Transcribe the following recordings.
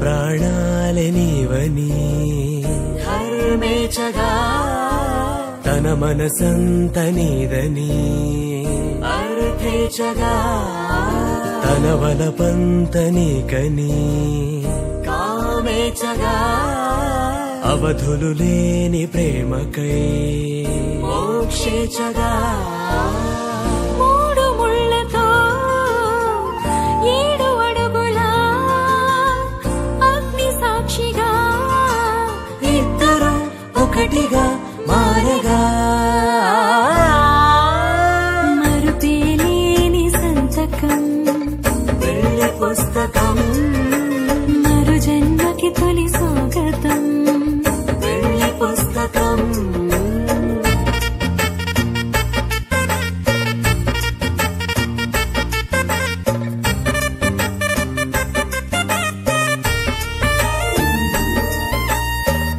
ప్రాణాలే నీవని హర్మేచగా తన మనసంత నీదని అర్థేచగా తన వలపంత నీకని కామేచగా అవధులు లేని ప్రేమకై మోక్షేచగా మూడు ముళ్ళతో 7 అడుగుల అగ్ని సాక్షిగా ఇద్దరు ఒకటిగా మారగా మరుపేలేని సంతకం పెళ్లి పుస్తకం మరు జన్మకి తొలి స్వాగతం పెళ్లి పుస్తకం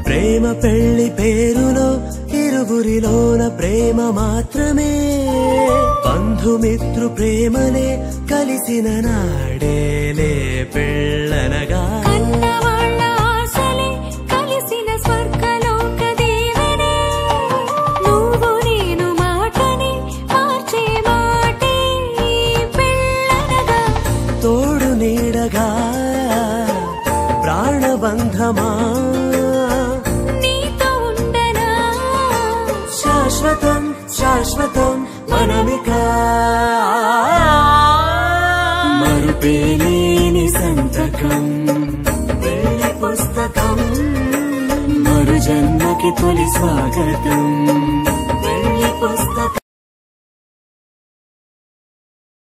ప్రేమ పెళ్లి పేరులో ఇరువురిలోన ప్రేమ మాత్రమే బంధుమిత్రు ప్రేమనే కలిసిన నాడేలే పెళ్ళనగా కన్నవాళ్ళ ఆశలే కలిసిన స్వర్గలోక దీవెనే నువ్వు నేను మాటని మార్చే మాటే పెళ్ళనగా తోడు నీడగా ప్రాణబంధమా నీతో ఉండనా శాశ్వతం శాశ్వతం మనమిక మరుపేలేని సంతకం పెళ్లి పుస్తకం మరు జన్మకి తొలి స్వాగతం పెళ్లి పుస్తకం